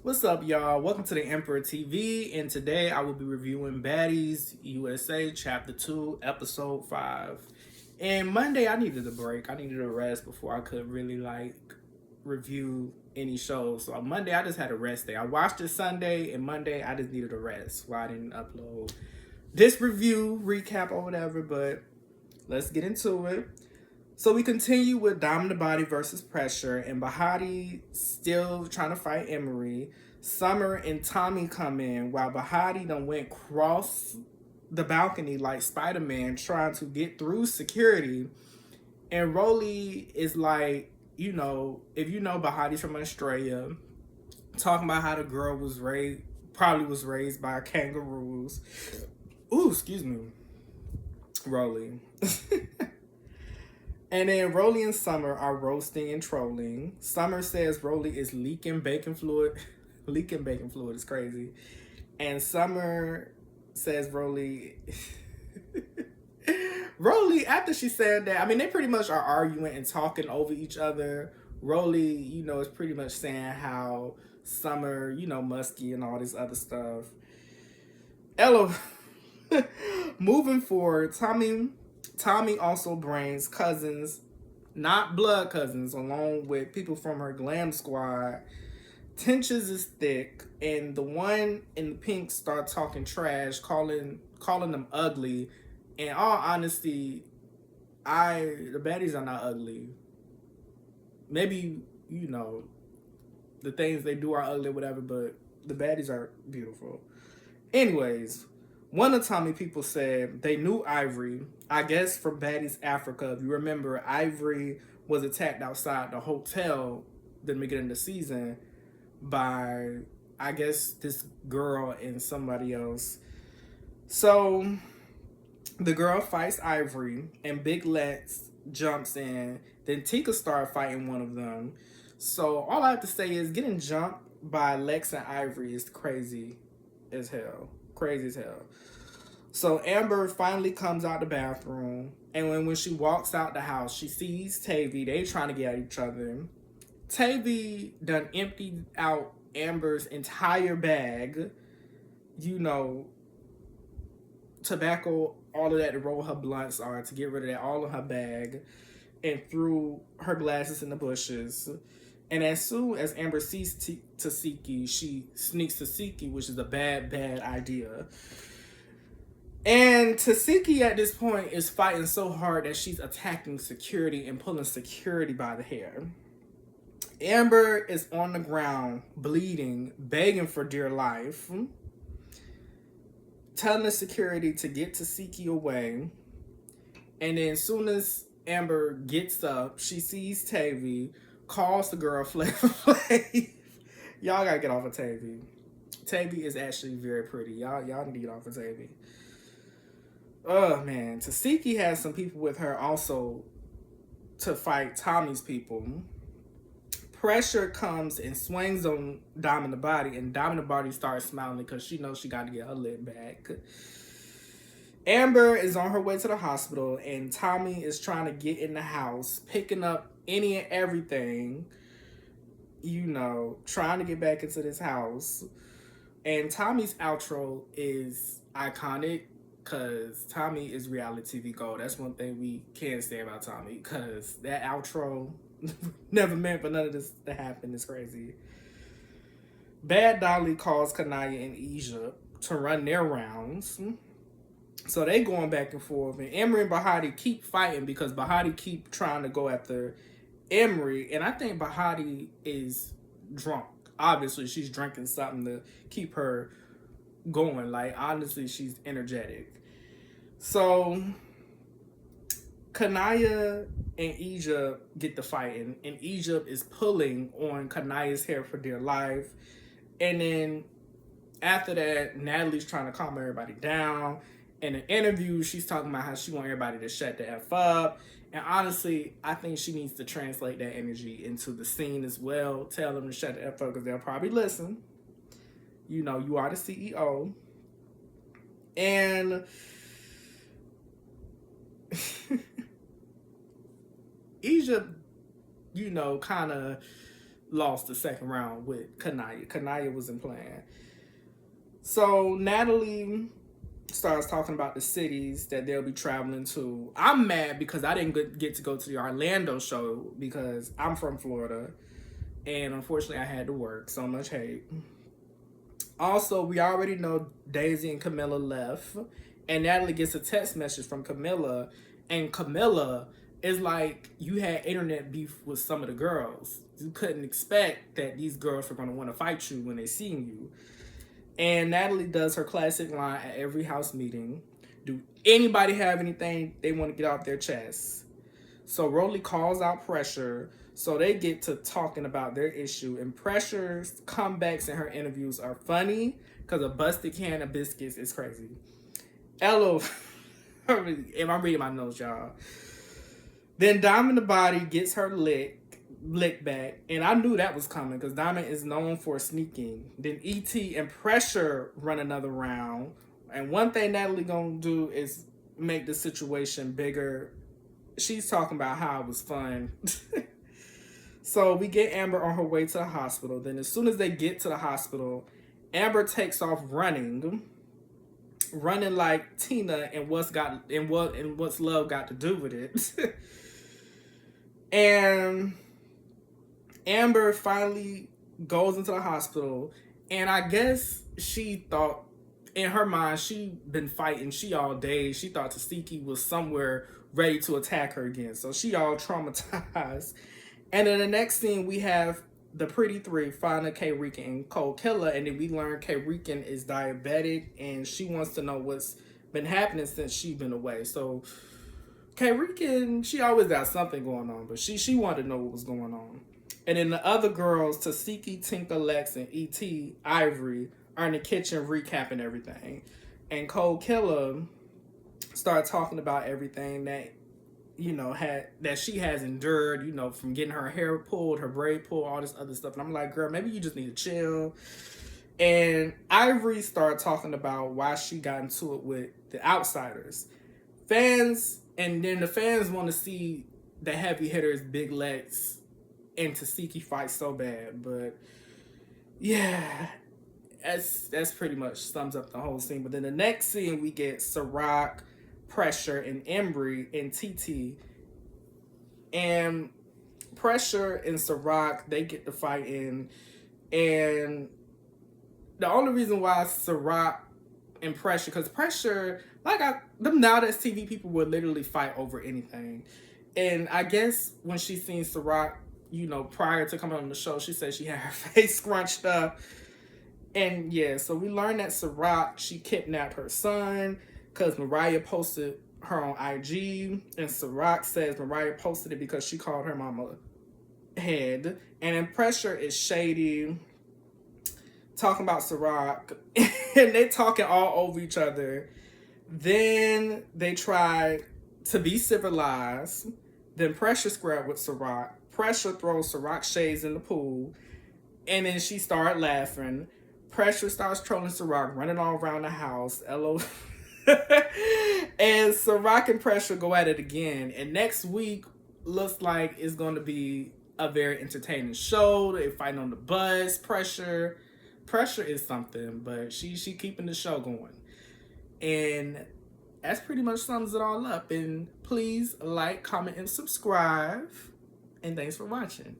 What's up, y'all? Welcome to the Emperor TV, and today I will be reviewing Baddies USA Chapter 2, Episode 5. And Monday, I needed a break. I needed a rest before I could really, review any shows. So on Monday, I just had a rest day. I watched it Sunday, and Monday, I just needed a rest. Why I didn't upload this review, recap, or whatever, but let's get into it. So we continue with Dominant Body versus Pressure, and Bahati still trying to fight Emery. Summer and Tommy come in while Bahati done went cross the balcony like Spider-Man trying to get through security. And Rolly is like, if you know Bahati's from Australia, talking about how the girl probably was raised by kangaroos. Ooh, excuse me. Rolly. And then Rolly and Summer are roasting and trolling. Summer says Rolly is leaking bacon fluid. Leaking bacon fluid is crazy. And Summer says Rolly... Rolly, after she said that, I mean, they pretty much are arguing and talking over each other. Rolly, is pretty much saying how Summer, musky and all this other stuff. Ella, moving forward, Tommy also brings cousins, not blood cousins, along with people from her glam squad. Tensions is thick, and the one in the pink start talking trash, calling them ugly. In all honesty, the baddies are not ugly. Maybe, the things they do are ugly or whatever, but the baddies are beautiful. Anyways, one of Tommy people said they knew Ivory, I guess from Baddies Africa. If you remember, Ivory was attacked outside the hotel the beginning of the season by, I guess, this girl and somebody else. So the girl fights Ivory and Big Lex jumps in. Then Tika started fighting one of them. So all I have to say is getting jumped by Lex and Ivory is crazy as hell. Crazy as hell. So Amber finally comes out the bathroom, and when she walks out the house, she sees Tavy. They trying to get at each other. Tavy done emptied out Amber's entire bag, tobacco, all of that to roll her blunts on, to get rid of that all in her bag, and threw her glasses in the bushes. And as soon as Amber sees Tasiki, she sneaks Tasiki, which is a bad idea. And Tasiki at this point is fighting so hard that she's attacking security and pulling security by the hair. Amber is on the ground, bleeding, begging for dear life, telling the security to get Tasiki away. And then as soon as Amber gets up, she sees Tavy, calls the girl Flavor Flav. Y'all gotta get off of Tavy. Tavy is actually very pretty. Y'all need to get off of Tavy. Oh man, Tasiki has some people with her also to fight Tommy's people. Pressure comes and swings on Dominant Body, and Dominant Body starts smiling because she knows she got to get her lip back. Amber is on her way to the hospital, and Tommy is trying to get in the house, picking up any and everything, trying to get back into this house. And Tommy's outro is iconic because Tommy is reality TV gold. That's one thing we can't say about Tommy, because that outro never meant for none of this to happen. It's crazy. Bad Dolly calls Kanaya and Egypt to run their rounds. So they going back and forth, and Emery and Bahati keep fighting because Bahati keep trying to go after Emery, and I think Bahati is drunk. Obviously, she's drinking something to keep her going. Like, honestly, she's energetic. So Kanaya and Egypt get the fighting, and Egypt is pulling on Kanaya's hair for dear life. And then after that, Natalie's trying to calm everybody down. In an interview, she's talking about how she wants everybody to shut the F up. And honestly, I think she needs to translate that energy into the scene as well. Tell them to shut the F up because they'll probably listen. You are the CEO. And Egypt, kind of lost the second round with Kanaya. Kanaya wasn't playing. So Natalie starts talking about the cities that they'll be traveling to. I'm mad because I didn't get to go to the Orlando show because I'm from Florida. And unfortunately, I had to work. So much hate. Also, we already know Daisy and Camilla left. And Natalie gets a text message from Camilla. And Camilla is like, you had internet beef with some of the girls. You couldn't expect that these girls were going to want to fight you when they seen you. And Natalie does her classic line at every house meeting. Do anybody have anything they want to get off their chest? So Rolly calls out Pressure. So they get to talking about their issue. And Pressure's comebacks in her interviews are funny because a busted can of biscuits is crazy. Elo, if I'm reading my notes, y'all. Then Diamond the Body gets her lick back, and I knew that was coming because Diamond is known for sneaking. Then E.T. and Pressure run another round, and one thing Natalie gonna do is make the situation bigger. She's talking about how it was fun. So we get Amber on her way to the hospital. Then as soon as they get to the hospital, Amber takes off running like Tina and what's love got to do with it. And Amber finally goes into the hospital, and I guess she thought in her mind she been fighting all day. She thought Tasiki was somewhere ready to attack her again, so she all traumatized. And in the next scene, we have the Pretty Three, Fauna, K-Rican, and Cold Killer, and then we learn K-Rican is diabetic, and she wants to know what's been happening since she's been away. So K-Rican, she always got something going on, but she wanted to know what was going on. And then the other girls, Tasiki, Tinka, Lex, and E.T., Ivory, are in the kitchen recapping everything. And Cold Killer started talking about everything that, that she has endured, from getting her hair pulled, her braid pulled, all this other stuff. And I'm like, girl, maybe you just need to chill. And Ivory started talking about why she got into it with the outsiders. And then the fans want to see the heavy hitters, Big Lex and Tasiki fight so bad. But yeah, that's pretty much sums up the whole scene. But then the next scene, we get Ciroc, Pressure, and Embry and TT. And Pressure and Ciroc, they get to fight in. And the only reason why Ciroc and Pressure, because Pressure, them Now That's TV people would literally fight over anything. And I guess when she seen Ciroc, prior to coming on the show, she said she had her face scrunched up. And yeah, so we learned that Ciroc, she kidnapped her son because Mariah posted her on IG. And Ciroc says Mariah posted it because she called her mama head. And then Pressure is shady, talking about Ciroc. And they talking all over each other. Then they try to be civilized. Then Pressure squared with Ciroc. Pressure throws Ciroc shades in the pool. And then she started laughing. Pressure starts trolling Ciroc, running all around the house. LOL. And Ciroc and Pressure go at it again. And next week looks like it's going to be a very entertaining show. They fighting on the bus. Pressure is something, but she keeping the show going. And that's pretty much sums it all up. And please like, comment, and subscribe. And thanks for watching.